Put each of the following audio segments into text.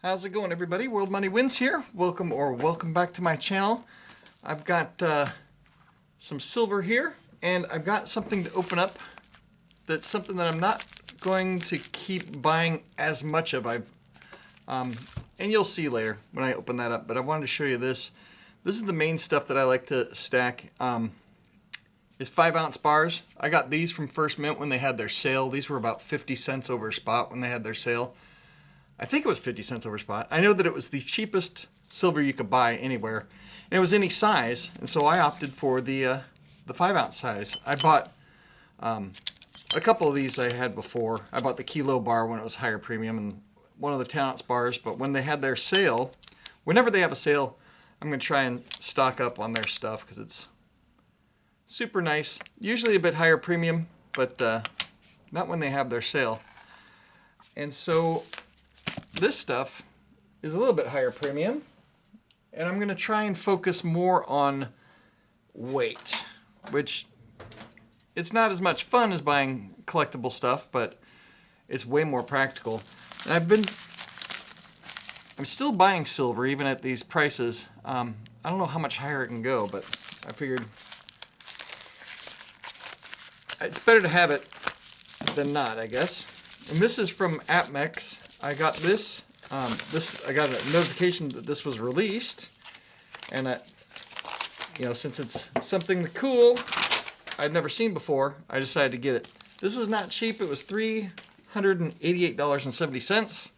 How's it going, everybody? World Money Wins here. Welcome back to my channel. I've got some silver here, and I've got something to open up. That's something that I'm not going to keep buying as much of. And you'll see later when I open that up. But I wanted to show you this. This is the main stuff that I like to stack. Is 5-ounce bars. I got these from First Mint when they had their sale. These were about 50 cents over spot when they had their sale. I think it was 50 cents over spot. I know that it was the cheapest silver you could buy anywhere. And it was any size, and so I opted for the 5-ounce size. I bought a couple of these I had before. I bought the kilo bar when it was higher premium and one of the 10-ounce bars, but when they had their sale, whenever they have a sale, I'm going to try and stock up on their stuff because it's super nice. Usually a bit higher premium, but not when they have their sale. And so this stuff is a little bit higher premium, and I'm going to try and focus more on weight, which it's not as much fun as buying collectible stuff, but it's way more practical. And I'm still buying silver even at these prices. I don't know how much higher it can go, but I figured it's better to have it than not, I guess. And this is from APMEX. I got this. I got a notification that this was released, and since it's something cool I'd never seen before, I decided to get it. This was not cheap. It was $388.70,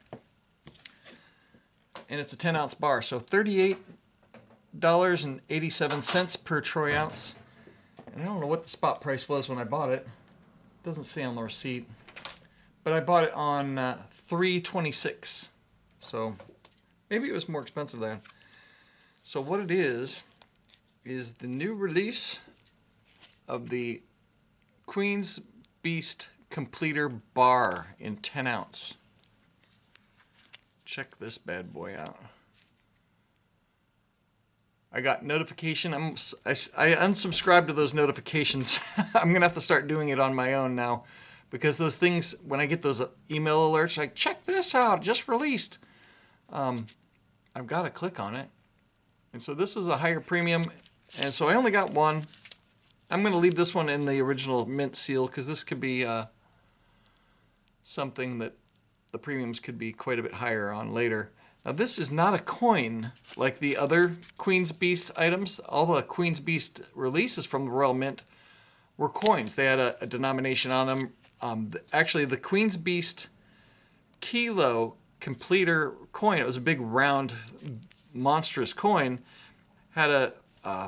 and it's a 10-ounce bar, so $38.87 per troy ounce. And I don't know what the spot price was when I bought it. It doesn't say on the receipt. But I bought it on $3.26, so maybe it was more expensive then. So what it is the new release of the Queen's Beast Completer Bar in 10 ounce. Check this bad boy out. I got notification. I unsubscribed to those notifications. I'm going to have to start doing it on my own now. Because those things, when I get those email alerts, like, check this out, just released. I've got to click on it. And so this was a higher premium, and so I only got one. I'm going to leave this one in the original mint seal, because this could be something that the premiums could be quite a bit higher on later. Now this is not a coin like the other Queen's Beast items. All the Queen's Beast releases from the Royal Mint were coins. They had a denomination on them. Actually, the Queen's Beast Kilo Completer coin, it was a big round monstrous coin, had a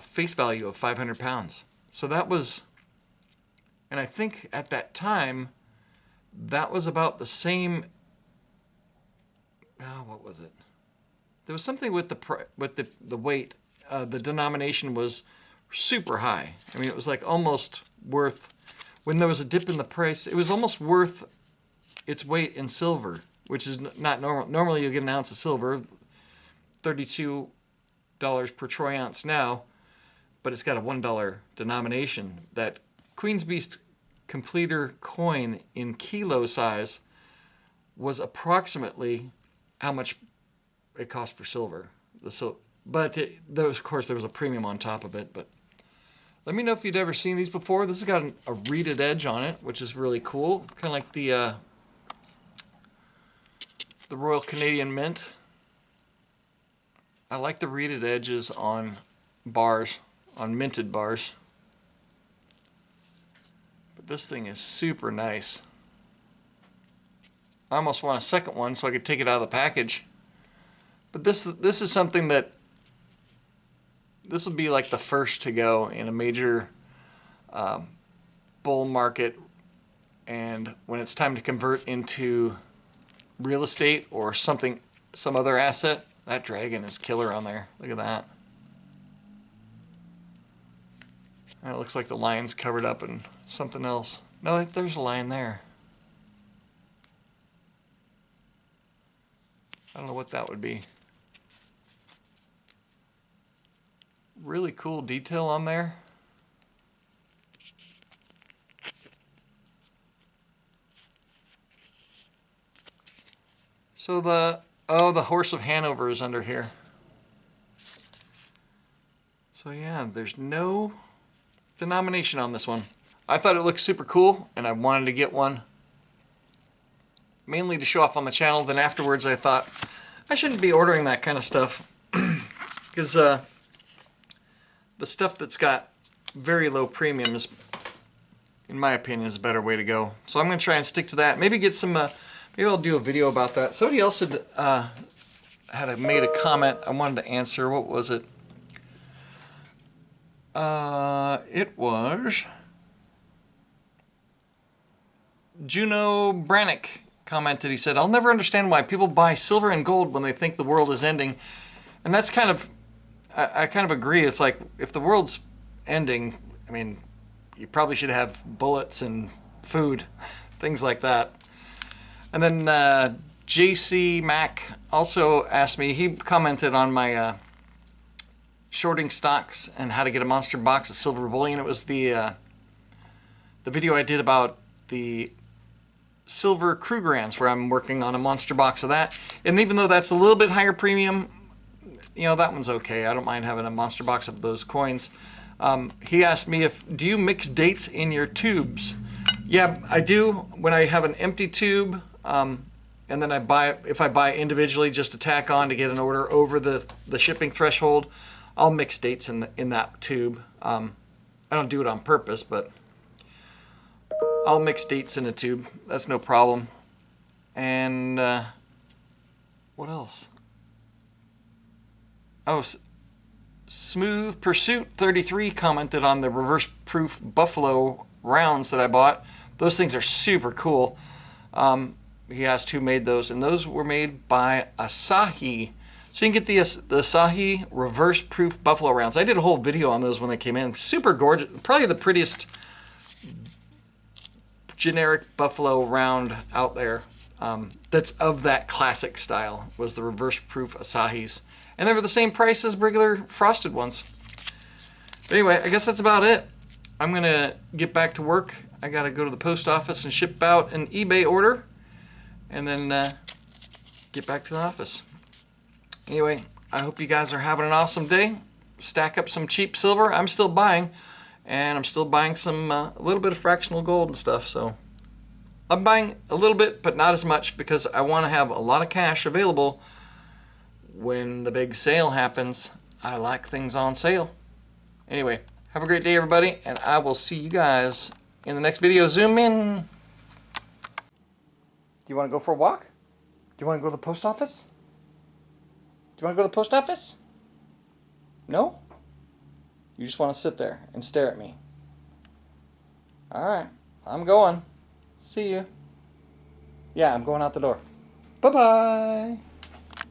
face value of 500 pounds. So that was, and I think at that time that was about the same. What was it? There was something with the weight. The denomination was super high. I mean, it was like almost worth. When there was a dip in the price, it was almost worth its weight in silver, which is not normal. Normally you get an ounce of silver, $32 per troy ounce now, but it's got a $1 denomination. That Queen's Beast Completer coin in kilo size was approximately how much it cost for silver. But of course there was a premium on top of it, but let me know if you'd ever seen these before. This has got a reeded edge on it, which is really cool. Kind of like the Royal Canadian Mint. I like the reeded edges on bars, on minted bars. But this thing is super nice. I almost want a second one so I could take it out of the package. But this is something that this will be like the first to go in a major bull market, and when it's time to convert into real estate or some other asset. That dragon is killer on there. Look at that. And it looks like the lion's covered up in something else. No, there's a lion there. I don't know what that would be. Really cool detail on there. So the Oh, the Horse of Hanover is under here. So yeah, there's no denomination on this one. I thought it looked super cool, and I wanted to get one. Mainly to show off on the channel. Then afterwards I thought, I shouldn't be ordering that kind of stuff. Because the stuff that's got very low premiums, in my opinion, is a better way to go. So I'm going to try and stick to that. Maybe get some, maybe I'll do a video about that. Somebody else had made a comment I wanted to answer. What was it? It was Juno Brannick commented. He said, "I'll never understand why people buy silver and gold when they think the world is ending." And that's kind of, I kind of agree. It's like, if the world's ending, I mean, you probably should have bullets and food, things like that. And then JC Mac also asked me, he commented on my shorting stocks and how to get a monster box of silver bullion. It was the video I did about the silver Krugerrands, where I'm working on a monster box of that. And even though that's a little bit higher premium, you know, that one's okay. I don't mind having a monster box of those coins. He asked me, do you mix dates in your tubes? Yeah, I do. When I have an empty tube, and then if I buy individually just to tack on to get an order over the shipping threshold, I'll mix dates in that tube. I don't do it on purpose, but I'll mix dates in a tube. That's no problem. And what else? Oh, Smooth Pursuit 33 commented on the reverse proof buffalo rounds that I bought. Those things are super cool. He asked who made those, and those were made by Asahi. So you can get the Asahi reverse proof buffalo rounds. I did a whole video on those when they came in. Super gorgeous. Probably the prettiest generic buffalo round out there. That's of that classic style, was the reverse proof Asahis. And they were the same price as regular frosted ones. But anyway, I guess that's about it. I'm going to get back to work. I got to go to the post office and ship out an eBay order. And then get back to the office. Anyway, I hope you guys are having an awesome day. Stack up some cheap silver. I'm still buying. And I'm still buying some, a little bit of fractional gold and stuff. So I'm buying a little bit, but not as much, because I want to have a lot of cash available when the big sale happens. I like things on sale. Anyway, have a great day, everybody, and I will see you guys in the next video. Zoom in. Do you want to go for a walk? Do you want to go to the post office? Do you want to go to the post office? No? You just want to sit there and stare at me. Alright, I'm going. See you. Yeah, I'm going out the door. Bye-bye.